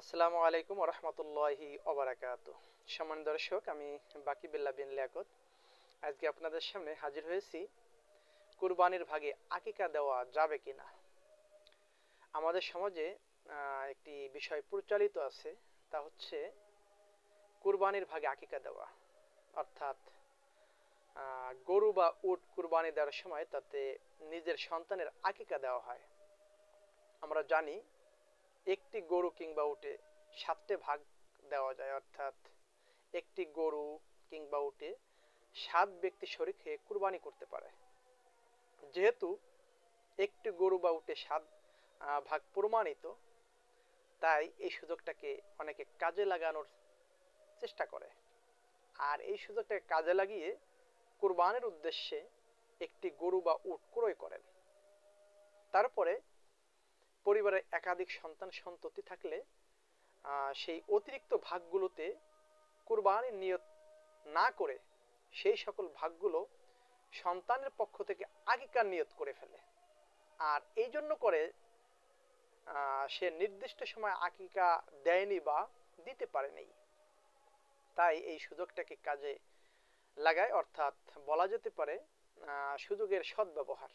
আসসালামু আলাইকুম ওয়া রাহমাতুল্লাহি ওয়া বারাকাতুহু। সম্মানিত দর্শক, আমি বাকি বিল্লাহ বিন লিয়াকত আজকে আপনাদের সামনে হাজির হয়েছি কুরবানির ভাগে আকিকা দেওয়া যাবে কিনা। আমাদের সমাজে একটি বিষয় প্রচলিত আছে, তা হচ্ছে কুরবানির ভাগে আকিকা দেওয়া, অর্থাৎ গরু বা উট কুরবানি দেওয়ার সময় তাতে নিজের সন্তানের আকিকা দেওয়া হয়। আমরা জানি একটি গরু কিংবা উটে 7টে ভাগ দেওয়া যায়, অর্থাৎ একটি গরু কিংবা উটে 7 ব্যক্তি শরীক হয়ে কুরবানি করতে পারে। যেহেতু একটি গরু বা উটে 7 ভাগ প্রমাণিত, তাই এই সুযোগটাকে অনেকে কাজে লাগানোর চেষ্টা করে, আর এই সুযোগটাকে কাজে লাগিয়ে কুরবানির উদ্দেশ্যে একটি গরু বা উট ক্রয় করেন। তারপরে পরিবারের একাধিক সন্তান সন্ততি থাকলে সেই অতিরিক্ত ভাগগুলোতে কুরবানির নিয়ত না করে সেই সকল ভাগগুলো সন্তানের পক্ষ থেকে আকিকার নিয়ত করে ফেলে। আর এই জন্য করে সে নির্দিষ্ট সময় আকিকা দেয়নি বা দিতে পারেনি, তাই এই সুযোগটাকে কাজে লাগায়, অর্থাৎ বলা যেতে পারে সুযোগের সদ্ব্যবহার।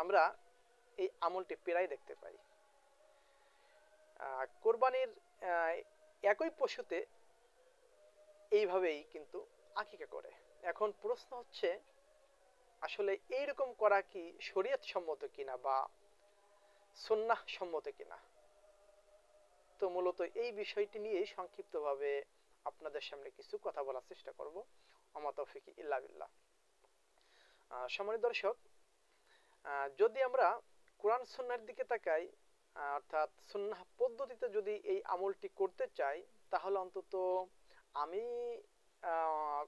আমরা এই আমলটি প্রায় দেখতে পাই। কোরবানির একই পশুতে এইভাবেই কিন্তু আকিকা করে। এখন প্রশ্ন হচ্ছে, আসলে এইরকম করা কি শরীয়ত সম্মত কিনা বা সুন্নাহ সম্মত কিনা। তো মূলত এই বিষয়টি নিয়েই সংক্ষিপ্তভাবে আপনাদের সামনে কিছু কথা বলার চেষ্টা করব। ওমা তৌফিক ইল্লা বিল্লাহ। সম্মানিত দর্শক, যদি আমরা কোরআন সুন্নাহর দিকে তাকাই, অর্থাৎ সুন্নাহ পদ্ধতিতে যদি এই আমলটি করতে চাই, তাহলে অন্তত আমি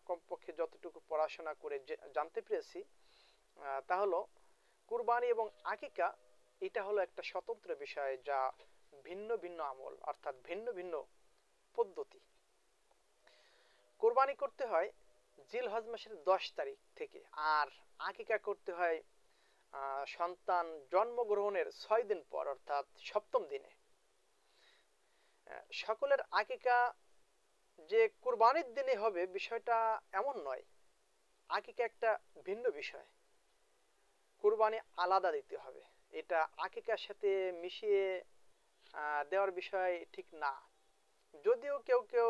কমপক্ষে যতটুকু পড়াশোনা করে জানতে পেরেছি, তা হলো কুরবানি এবং আকিকা এটা হলো একটা স্বতন্ত্র বিষয়, যা ভিন্ন ভিন্ন আমল, অর্থাৎ ভিন্ন ভিন্ন পদ্ধতি। কোরবানি করতে হয় জিলহজ মাসের 10 তারিখ থেকে, আর আকিকা করতে হয় সন্তান জন্মগ্রহণের 6 দিন পর, অর্থাৎ সপ্তম দিনে। সকলের আকিকা যে কুরবানির দিনে হবে বিষয়টা এমন নয়। আকিকা একটা ভিন্ন বিষয়, কুরবানি আলাদা দিতে হবে। এটা আকিকার সাথে মিশিয়ে দেওয়ার বিষয় ঠিক না। যদিও কেউ কেউ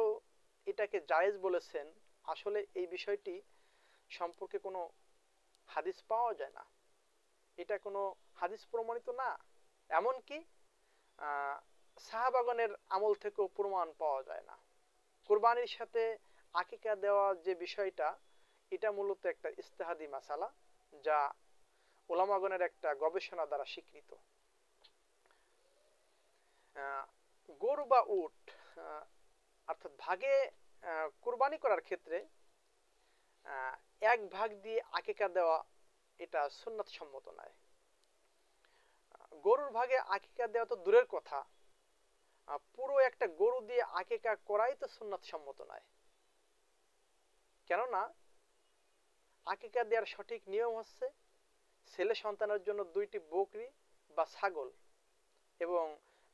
এটাকে জায়েজ বলেছেন, আসলে এই বিষয়টি সম্পর্কে কোনো হাদিস পাওয়া যায় না। এটা কোনো হাদিস প্রমাণিত না। এমনকি সাহাবাগণের আমল থেকেও প্রমাণ পাওয়া যায় না। কুরবানির সাথে আকিকা দেওয়া যে বিষয়টা, এটা মূলত একটা ইজতিহাদি মাসালা, যা উলামাগণের একটা গবেষণা দ্বারা স্বীকৃত। গরু বা উট অর্থাৎ ভাগে কুরবানি করার ক্ষেত্রে এক ভাগ দিয়ে আকিকা দেওয়া এটা সুন্নাত সম্মত নয়। গরুর ভাগে আকিকা দেওয়া তো দূরের কথা, পুরো একটা গরু দিয়ে আকিকা করাই তো সুন্নাত সম্মত নয়। কেননা আকিকা দেওয়ার সঠিক নিয়ম হচ্ছে ছেলে সন্তানের জন্য 2টি বকরি বা ছাগল এবং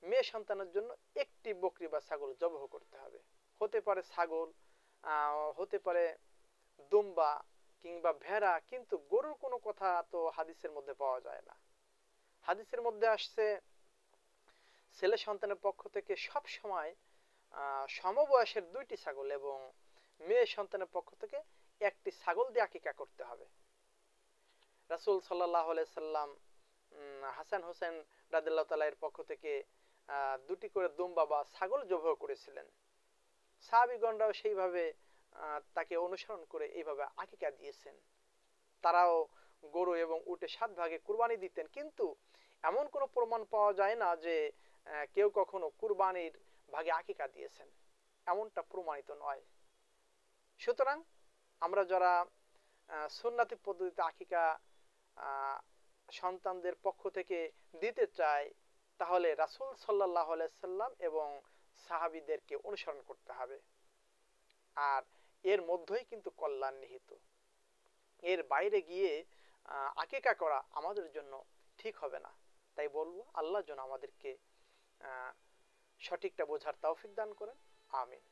মেয়ে সন্তানের জন্য একটি বকরি বা ছাগল জবাহ করতে হবে। হতে পারে ছাগল, হতে পারে দুম্বা কিংবা ভেড়া, কিন্তু গরুর কোনো কথা তো হাদিসের মধ্যে পাওয়া যায় না। হাদিসের মধ্যে আসছে ছেলে সন্তানের পক্ষ থেকে সব সময় সমবয়সের 2টি ছাগল এবং মেয়ে সন্তানের পক্ষ থেকে একটি ছাগল দিয়ে আকিকা করতে হবে। রাসূল সাল্লাল্লাহু আলাইহি সাল্লাম হাসান হোসেন রাদিয়াল্লাহু তাআলা এর পক্ষ থেকে 2টি করে দুম্বা বা ছাগল জবাহ করেছিলেন। সাহাবীগণরাও সেইভাবে তাকে অনুসরণ করে এইভাবে আকিকা দিয়েছেন। তারাও গরু এবং উটে 7 ভাগে কুরবানি দিতেন, কিন্তু এমন কোনো প্রমাণ পাওয়া যায় না যে কেউ কখনো কুরবানির ভাগে আকিকা দিয়েছেন, এমনটা প্রমাণিত নয়। সুতরাং আমরা যারা সুন্নতি পদ্ধতিতে আকিকা সন্তানদের পক্ষ থেকে দিতে চাই, তাহলে রাসূল সাল্লাল্লাহু আলাইহি সাল্লাম এবং সাহাবীদেরকে অনুসরণ করতে হবে। আর এর মধ্যেই কিন্তু কল্যাণ নিহিত। এর বাইরে গিয়ে আকিকা করা আমাদের জন্য ঠিক হবে না। তাই বলবো, আল্লাহ যেন আমাদেরকে সঠিকটা বোঝার তৌফিক দান করেন। আমিন।